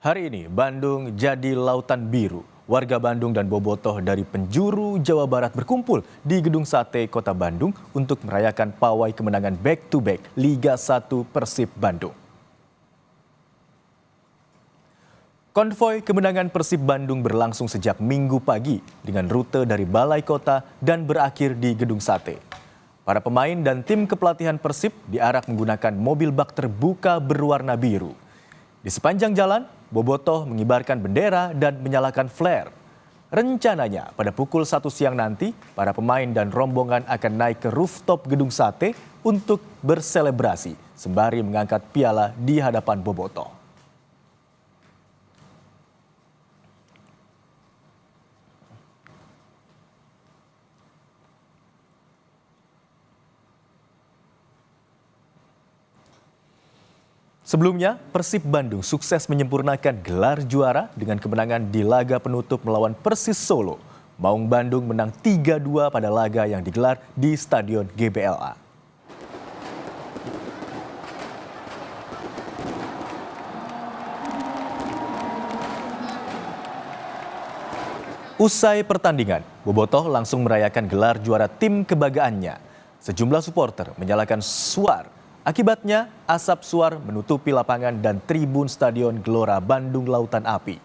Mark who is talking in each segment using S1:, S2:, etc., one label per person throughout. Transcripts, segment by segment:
S1: Hari ini Bandung jadi lautan biru. Warga Bandung dan bobotoh dari penjuru Jawa Barat berkumpul di Gedung Sate Kota Bandung untuk merayakan pawai kemenangan back-to-back Liga 1 Persib Bandung. Konvoi kemenangan Persib Bandung berlangsung sejak Minggu pagi dengan rute dari Balai Kota dan berakhir di Gedung Sate. Para pemain dan tim kepelatihan Persib diarak menggunakan mobil bak terbuka berwarna biru. Di sepanjang jalan, bobotoh mengibarkan bendera dan menyalakan flare. Rencananya pada pukul 1 siang nanti, para pemain dan rombongan akan naik ke rooftop Gedung Sate untuk berselebrasi sembari mengangkat piala di hadapan bobotoh. Sebelumnya, Persib Bandung sukses menyempurnakan gelar juara dengan kemenangan di laga penutup melawan Persis Solo. Maung Bandung menang 3-2 pada laga yang digelar di Stadion GBLA. Usai pertandingan, bobotoh langsung merayakan gelar juara tim kebanggaannya. Sejumlah supporter menyalakan suar. Akibatnya, asap suar menutupi lapangan dan tribun Stadion Gelora Bandung Lautan Api.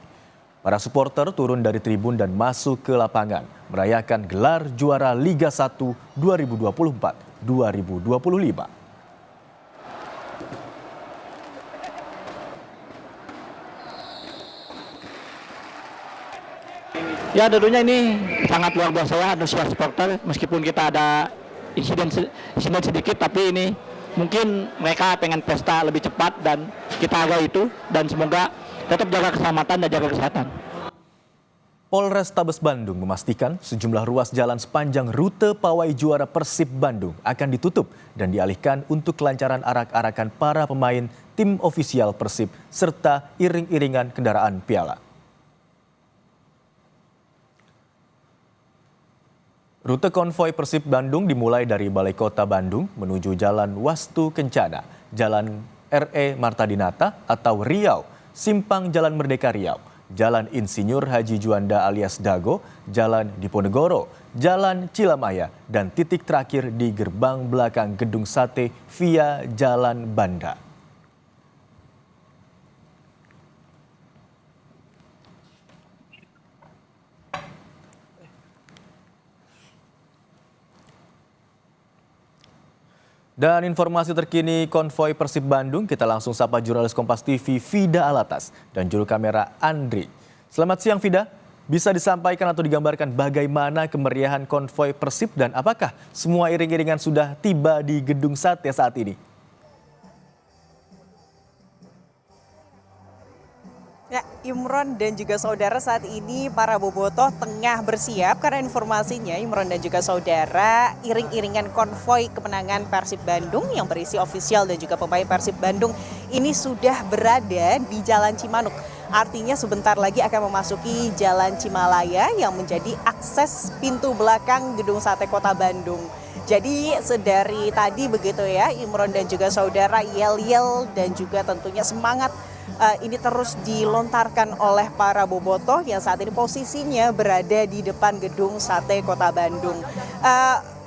S1: Para supporter turun dari tribun dan masuk ke lapangan, merayakan gelar juara Liga 1 2024-2025.
S2: Ya tentunya ini sangat luar biasa ya antusias supporter, meskipun kita ada insiden sedikit, tapi ini mungkin mereka pengen pesta lebih cepat dan kita hargai itu, dan semoga tetap jaga keselamatan dan jaga kesehatan.
S1: Polrestabes Bandung memastikan sejumlah ruas jalan sepanjang rute pawai juara Persib Bandung akan ditutup dan dialihkan untuk kelancaran arak-arakan para pemain tim ofisial Persib serta iring-iringan kendaraan piala. Rute konvoi Persib Bandung dimulai dari Balai Kota Bandung menuju Jalan Wastu Kencana, Jalan RE Marta Dinata atau Riau, Simpang Jalan Merdeka Riau, Jalan Insinyur Haji Juanda alias Dago, Jalan Diponegoro, Jalan Cilamaya, dan titik terakhir di gerbang belakang Gedung Sate via Jalan Banda. Dan informasi terkini konvoi Persib Bandung, kita langsung sapa jurnalis Kompas TV Vida Alatas dan juru kamera Andri. Selamat siang Vida, bisa disampaikan atau digambarkan bagaimana kemeriahan konvoi Persib dan apakah semua iring-iringan sudah tiba di Gedung Sate saat ini?
S3: Ya, Imron dan juga saudara, saat ini para bobotoh tengah bersiap karena informasinya Imron dan juga saudara, iring-iringan konvoi kemenangan Persib Bandung yang berisi ofisial dan juga pemain Persib Bandung ini sudah berada di Jalan Cimanuk. Artinya sebentar lagi akan memasuki Jalan Cimalaya yang menjadi akses pintu belakang Gedung Sate Kota Bandung. Jadi sedari tadi begitu ya, Imron dan juga saudara, yel-yel dan juga tentunya semangat ini terus dilontarkan oleh para bobotoh yang saat ini posisinya berada di depan Gedung Sate Kota Bandung.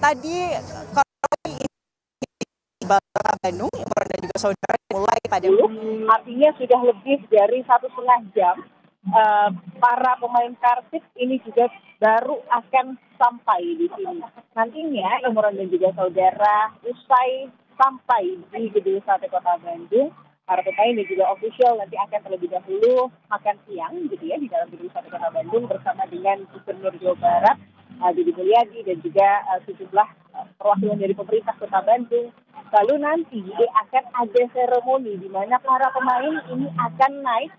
S3: Tadi konvoi di Kota Bandung, Imron dan juga saudara, mulai pada artinya sudah lebih dari 1,5 jam. Para pemain Persib ini juga baru akan sampai di sini. Nantinya Imron dan juga saudara usai sampai di Gedung Sate Kota Bandung, para pemain dan juga official nanti akan terlebih dahulu makan siang gitu ya di dalam Gedung Sate Kota Bandung bersama dengan Gubernur Jawa Barat Deddy Mulyadi dan juga sejumlah perwakilan dari pemerintah Kota Bandung. Lalu nanti akan ada seremoni di mana para pemain ini akan naik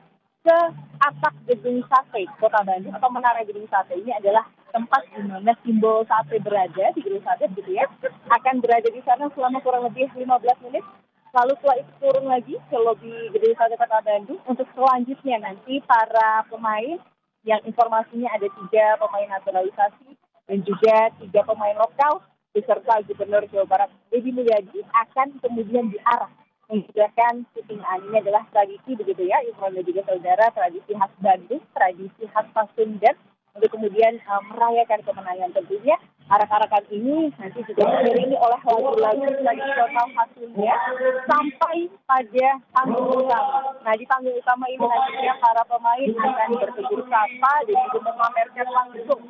S3: ke atap Gedung Sate Kota Bandung atau menara Gedung Sate. Ini adalah tempat di mana simbol sate berada di Gedung Sate gitu ya. Akan berada di sana selama kurang lebih 15 menit. Lalu setelah itu turun lagi ke lobi Gedung Sate Kota Bandung untuk selanjutnya nanti para pemain yang informasinya ada 3 pemain naturalisasi dan juga 3 pemain lokal beserta Gubernur Jawa Barat Deddy Mulyadi akan kemudian diarah
S4: mengucapkan syutingan. Ini adalah tradisi begitu ya, Imron dan juga saudara, tradisi khas Bandung, tradisi khas Pasundan, untuk kemudian merayakan kemenangan. Tentunya arak-arakan ini nanti juga diiringi oleh lagu-lagu tradisional khas Sunda sampai pada panggung utama. Nah, di panggung utama ini nantinya para pemain akan bertegur sapa dan juga memamerkan langsung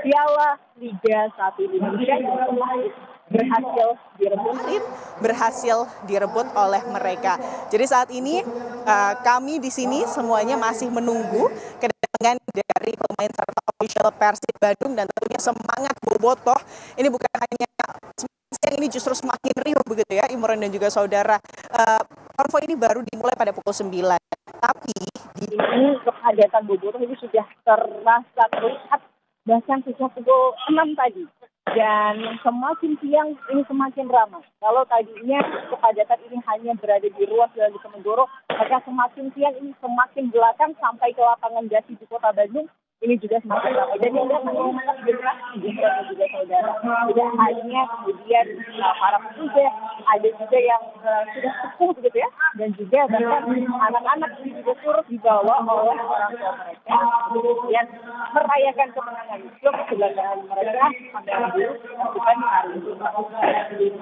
S4: Piala Liga 1 Indonesia yang telah
S3: berhasil direbut oleh mereka. Jadi saat ini kami di sini semuanya masih menunggu kedatangan dari pemain serta official Persib Bandung, dan tentunya semangat bobotoh ini bukan hanya siang ini, justru semakin riuh begitu ya, Imron dan juga saudara. Konvoi ini baru dimulai pada pukul 9, tapi
S4: di sini kepadatan bobotoh ini sudah terasa terlihat bahkan sejak pukul 6 tadi. Dan semakin siang ini semakin ramai. Kalau tadinya kepadatan ini hanya berada di ruas Jalan Diponegoro, maka semakin siang ini semakin belakang sampai ke lapangan Gasi di Kota Bandung. Ini juga semakin ramai. Dan yang datang ini sangat generasi dan juga saudara. Tidak hanya kemudian para petugas, ada juga yang sudah sepuh begitu ya. Dan juga bahkan anak-anak ini juga turut dibawa oleh orang tua mereka. Kemudian merayakan kemenangan itu, kebanggaan mereka sampai bukan hari ini.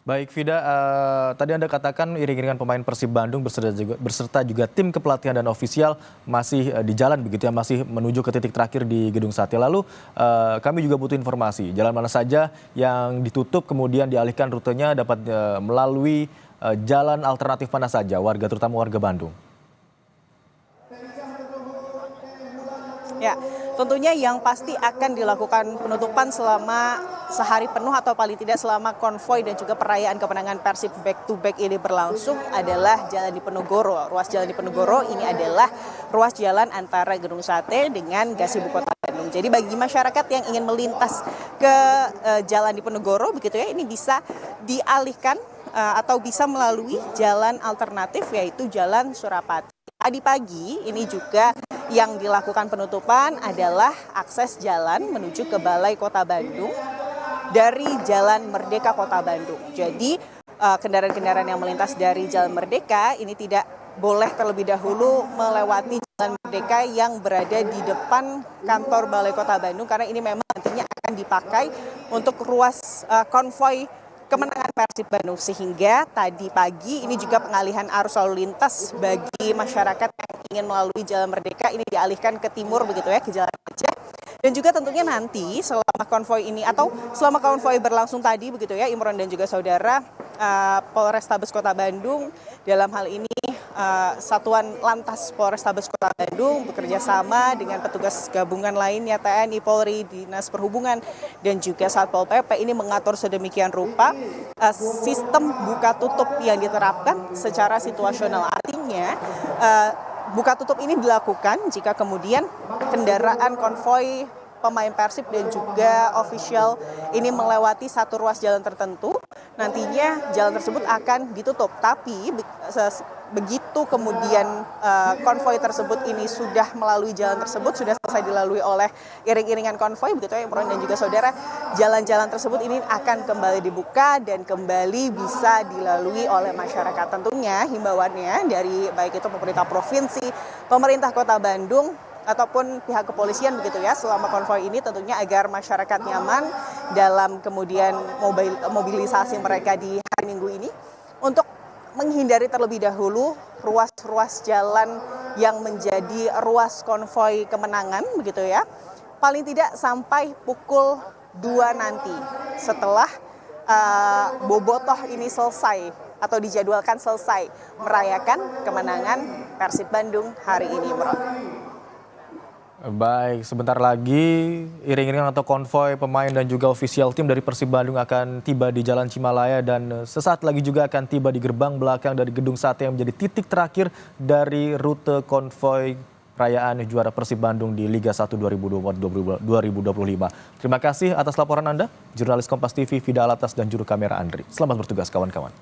S1: Baik, Vida, tadi Anda katakan iring-iringan pemain Persib Bandung berserta juga tim kepelatihan dan ofisial masih di jalan begitu ya, masih menuju ke titik terakhir di Gedung Sate. Lalu kami juga butuh informasi, jalan mana saja yang ditutup kemudian dialihkan rutenya dapat melalui jalan alternatif mana saja warga, terutama warga Bandung?
S3: ya, tentunya yang pasti akan dilakukan penutupan selama sehari penuh atau paling tidak selama konvoi dan juga perayaan kemenangan Persib back to back ini berlangsung adalah Jalan Diponegoro. Ruas Jalan Diponegoro ini adalah ruas jalan antara Gedung Sate dengan Gasibu Kota Bandung. Jadi bagi masyarakat yang ingin melintas ke Jalan Diponegoro begitu ya, ini bisa dialihkan atau bisa melalui jalan alternatif yaitu Jalan Surapati. Tadi pagi ini juga yang dilakukan penutupan adalah akses jalan menuju ke Balai Kota Bandung dari Jalan Merdeka Kota Bandung. Jadi kendaraan-kendaraan yang melintas dari Jalan Merdeka ini tidak boleh terlebih dahulu melewati Jalan Merdeka yang berada di depan kantor Balai Kota Bandung, karena ini memang nantinya akan dipakai untuk ruas konvoi kemenangan Persib Bandung, sehingga tadi pagi ini juga pengalihan arus lalu lintas bagi masyarakat yang ingin melalui Jalan Merdeka ini dialihkan ke timur begitu ya, ke Jalan Gajah. Dan juga tentunya nanti selama konvoi ini atau selama konvoi berlangsung tadi begitu ya, Imron dan juga saudara, Polrestabes Kota Bandung dalam hal ini Satuan Lantas Polrestabes Kota Bandung bekerja sama dengan petugas gabungan lainnya TNI, Polri, Dinas Perhubungan dan juga Satpol PP ini mengatur sedemikian rupa sistem buka tutup yang diterapkan secara situasional. Artinya buka tutup ini dilakukan jika kemudian kendaraan konvoi pemain Persib dan juga official ini melewati satu ruas jalan tertentu, nantinya jalan tersebut akan ditutup. Tapi begitu kemudian konvoi tersebut ini sudah melalui jalan tersebut, sudah selesai dilalui oleh iring-iringan konvoi begitu ya, Imron dan juga saudara, jalan-jalan tersebut ini akan kembali dibuka dan kembali bisa dilalui oleh masyarakat. Tentunya himbauannya dari baik itu pemerintah provinsi, pemerintah Kota Bandung ataupun pihak kepolisian begitu ya, selama konvoi ini tentunya agar masyarakat nyaman dalam kemudian mobilisasi mereka di hari Minggu ini untuk menghindari terlebih dahulu ruas-ruas jalan yang menjadi ruas konvoi kemenangan begitu ya, paling tidak sampai pukul 2 nanti setelah bobotoh ini selesai atau dijadwalkan selesai merayakan kemenangan Persib Bandung hari ini, Bro.
S1: Baik, sebentar lagi iring-iringan atau konvoi pemain dan juga ofisial tim dari Persib Bandung akan tiba di Jalan Cimalaya dan sesaat lagi juga akan tiba di gerbang belakang dari Gedung Sate yang menjadi titik terakhir dari rute konvoi perayaan juara Persib Bandung di Liga 1 2025. Terima kasih atas laporan Anda, jurnalis Kompas TV Vida Alatas dan juru kamera Andri. Selamat bertugas kawan-kawan.